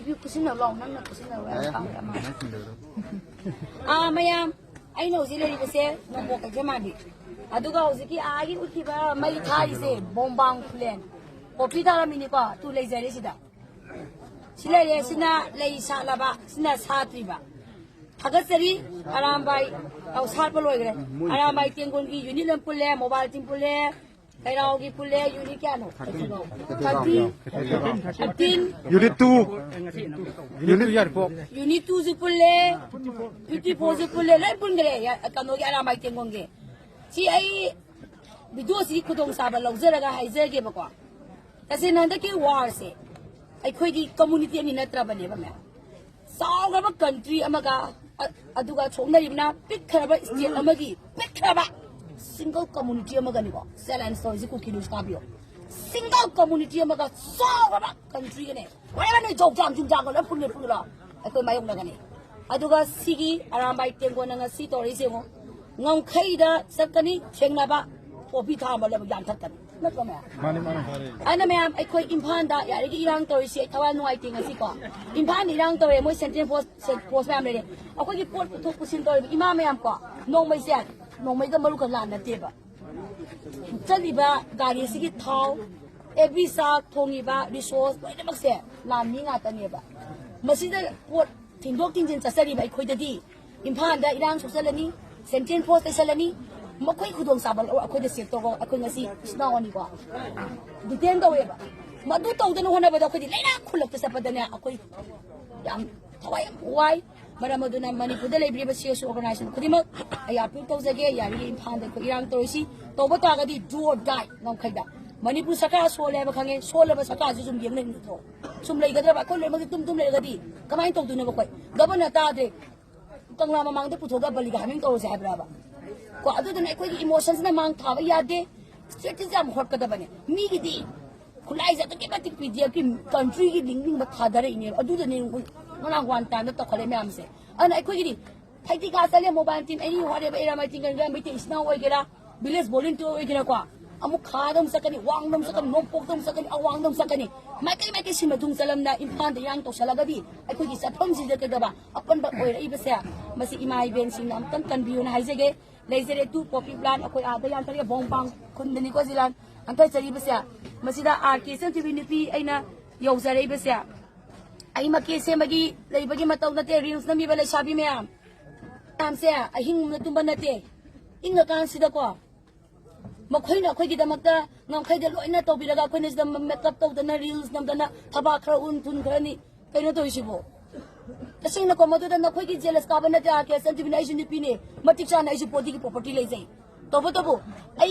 พี่กุศินาลองนั่งนะกุศินาเวลฟังกันมาไม่ยามไอ้หนูสิเลยดิเซ่น้องบอกกันมาดิอะดูก็สิกี้อากิอุทิบะไม่ท่าดิเซ่บอมบังเพลนพอพี่ท่ารามินิกว่าตูเลยเจริญสิดาสิเลยสินะเลยชาลาบะสินะชาตรีบะถ้าเกิดสิริอารามไปเอาชาร์ปลอยกันอารามไปเตียงคนกี่ยูนิเลมพูเล่โมบายจิมพูเล่ไอ้เรากี่พูเล่ยูนิแค่โน่13Unit 2 Unit ยูนิ2สิพูเล่ยูนิ4สิพูเล่เลยปุ่นกันเลยกันโน่กี่อารามไปเตียงคนกี่ที่ไอ้บิดสิคุดงซาบะเราเจอแล้วก็ให้เจอกี่บ้างกว่าแต่สิ่งนั้นตะกี้วาร์สิไอ้คุยกี่คอมมูนิตี้นี่นัดรับไปเนี่ยบ้างไหมสาวกับว่า country อเมริกาอะดูก็ชงได้ยินนะปิดขนาดว่า state อเมริกาปิดขนาดว่า single community อเมริกานี่ก็ sell and store สิคุคิลุสกาบิโอ single community อเมริกาสาวกับว่า country กันเนี่ยวันนี้มันเนี่ยจงจางจุนจางกันแล้วพูดละไอ้คนมาอยู่นั่นกันเนี่ยอะดูก็สิกี้อารามไปเตียงคนนั้นก็สิตัวนี้สิงห์งงใครได้สักกันนี่เชียงนาบะพอพี่ทำมาแล้วยังทัดกันนั่นก็แม่อันนั้นแม่ไอ้คนอิมพันดาอยากได้กี่ร่างตัวเสียทว่าหน่วยจริงสิก่อนอิมพันนี่ร่างตัวเองมั่วเซนเทนโพสแม่เลยเอาคนที่พูดทุกคนสินตัวอิมาแม่ก่อนน้องไม่เสียน้องไม่ต้องมาลุกขึ้นลานนั่นเจ็บจะดีบ้าการสิกิท้าเอวิซาทงอีบ้ารีโซสไม่ได้มาเสียลานนี้งาตันเนี่ยบ้ามาสิได้พูดถึงดวงจริงๆจะเสียดีไปคุยดีอิมพันได้ร่างสุดเสียนี่เซนเทนโพสได้เสียนี่มาคุยคุดวงสาบเราคุยเสียตัวก็คุยงั้นสิสนองนี่กว่าดิเทนตัวเองมาดูตัวตัวนู้นนะบ่ได้คุยดีเลยนะคุยหลักตัวสัปดาห์เนี่ยคุยยังทวายไว้มาดามดูนะมันนี่พูดเลยบริบทเสียสุขนาดนั้นคุยมั้งไอ้ยาพิตัวจะเกี่ยยาลีอินพันธุ์คุยร่างตัวสิตัวบัตรก็ดีดูได้น้องใครได้มันนี่พูดสักการโซเล่บ้างไงโซเล่บ้างสักการจะซุ่มเยี่ยมเลยนี่ตัวซุ่มเลยก็ได้บ้างคนเลยมันตุ้มเลยก็ดีก็ไม่ต้องตัวนู้นก็คุยก็มันน่าตาเด็กต้องเรามามังเด็กพูดกับบัลลิกาไม่ต้องใช้แบบก็อันนั้นไอ้คนที่ emotions นะมังท้าวอยากเดสิ่งที่จะมุ่งกันได้บ้างมีกี่ดีคุณไอ้จะต้องเก็บมาติดพิจิตรที่ country ที่ลิงก์มาท้าได้เลยเนี่ยอันนั้นเนี่ยมันอ่างวันตามนั้นต้องขอเลยไม่เอาสิอันนั้นไอ้คนที่ไทยที่กาซาเล่โมบายทีมไอ้นี่หัวเรือไปเราไม่จริงกันไม่ติดสนาวไว้กันละบิลเลสบอลลินตัวไว้กันละกว่าอามุขขาดมสักกันนี่วางดมสักกันน้องปกดมสักกันเอาวางดมสักกันนี่ไม่ใช่สิมาทุ่งสลัมนะอินพันธุ์ยังตกสลักดีไอ้คนที่สัตว์พงศิษย์กันได้บ้างอัปปนแบบโอ้ยไอ้เบสเนี่ยมาสิอิมายเบนซิงน้ำตั้งกันบิวนะไฮเซเกเลยจะได้ตู้ป๊อปปี้พลันเอาคุยอาเดียนทะเลบองบังคนเดนิโกซิลันอันที่จะรีบเสียมาสิดาอาร์เคสันทีวีนิพีไอ้น่ะยาวจะรีบเสียไอ้มาเคสเมื่อกี้เลยเมื่อกี้มาต้องนัดเตะรีนส์นั่นมีเวลาชาบิเมียตามเสียไอ้หิ้งมันตุ้มบันนัดเตะหิ้งนักการสิดากว่ามาคุยนะคุยกิดมาตางามคุยเดลอยนะตัวบิลากคุยนี่จะมาเมคอัพตัวนั่นรีลส์นั่นนะทับะคราอุนทุนครานี่ใครนั่นตัวอิชิโบแต่สิ่งนั้นก็มาดูแต่นักคุยกิเจลสกาบันนัดเตะอาร์เคสันทีวีไอ้ชินิพีเนี่ยมาติดชาไอ้ชิปโปติกิโปรตีเลยใจตัวไอ้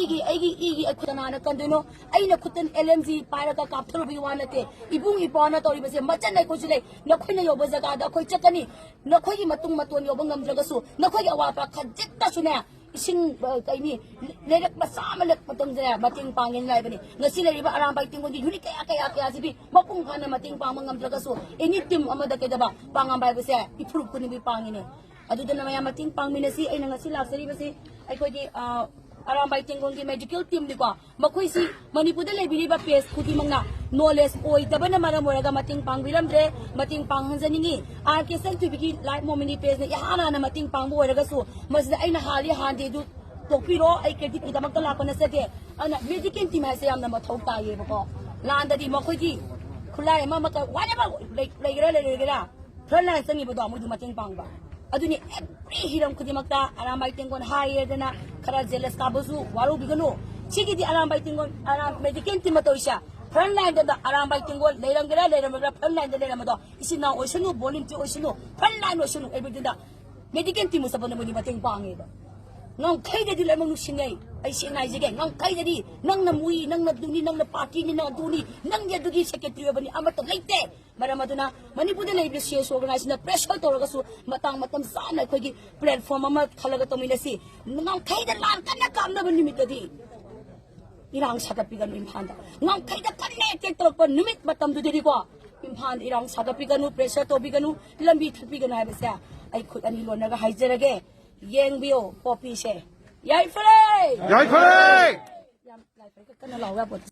คนนั้นนะกันดูโน่ไอ้นักขุดLMGไปแล้วก็กับทรูบิวานะเตะอีบุ้งอีปอนะตัวนี้เป็นเสียมาจันในคนสิเลยนักคุยนายบจักรดาคุยจักรนี่นักคุยมาตุ้งมาตัวนี้บังงามจักรสูนักคุยเอาว่าปากขัดจิตตาสุเนี่ยสิ่งไอ้นี่เล็กมาสามเล็กมาตุ้งเนี่ยมาติ้งปังยังไงบ้างนี่เงสิเลยริบอารามไปติ้งคนที่อยู่นี่แก่สิพี่มาปุ่งขันมาติ้งปังบังงามจักรสูไอ้นี่ติมอามาดะเกดบ้าปังงามไปเป็นเสียอีพรุกุนี่ไปปังนี่อะดูแต่นามายามาติ้งปังมินสิไอ้นังสิลาสรีเป็นสิไอ้คนที่อารามไปเตียงคนที่ medical team ดีกว่ามาคุยสิมันนี่พูดได้เลยบิลิบะเพสคุที่มังนะ knowledge โอ้ยแต่เป็นน้ำมันมรดกมาติ้งปังวิลัมเดมาติ้งปังฮันซันนี่อาร์เคเซนที่บิกิไลฟ์โมเมนต์เพสเนี่ยยานานะมาติ้งปังบัวแล้วก็สู้มาสิไอ้น่ะฮาลีฮันเดดูตกพี่รอไอ้เกติที่ตะมักตะลาคนนั้นเสด็จอันนั้น medical team ให้เสียมนะมาทอกตายเองบอกลานแต่ดีมาคุยที่คุณไล่มาวันนี้มาเลยกันเพราะนั่นสิ่งนี้บ่ดอมดูมาติ้งปังบ้าอันนี้ every hiram คุที่มักตาอารามไปเตียงคนไฮเอเดนะขนาดเจลสกาบซูวารุบิกโนชิกิที่อารามไปเตียงคนอารามเมดิเกนที่มาตัวอิชาพรันไลน์เดออารามไปเตียงคนเลยรังเกล้าเลยรังเกล้าพรันไลน์เดอเลยรังมาตัวอิสินาโอชิโนบอลิมที่โอชิโนพรันไลน์โอชิโนเอเบติดาเมดิเกนที่มุสบันมันนี่มาเตียงปังเองน้องใครจะดีเลยมึงรู้สิไงไอ้สิ่งไหนสิแกน้องใครจะดีนั่งน้ำมุยนั่งน้ำดูนี่นั่งน้ำปาร์ตี้นี่นั่งดูนี่นั่งยัดดูนี่เสกตรีวันนี้อามาตัวเล็กเต้มาดามดูนะมันนี่พูดได้เลยเสียส่วนกันไอ้สิ่งนั้น pressure ตัวเราก็สู้มาตั้งสารเลยคุยกี่ platform มาขลังตัวมีนะสิน้องใครจะล้านกันนะกำลังมันนิมิตดีอีรังสักปีกันอิมพันธ์น้องใครจะกันเนี่ยเจ้าตัวคนนิมิตมาตั้งดูดีกว่าอิมพันธ์อีรังสักปีกันนู้ pressure ตัวปีกันนู้ลำบีทับปีกันอะไรแบบนี้ไอ้คุณอันนี้ล้วนนะก็หายใจเลยยังบิโอพอปีเช่ยายเฟรย์ยายเฟรย์ยายเฟรย์ก็น่าเล่าแบบ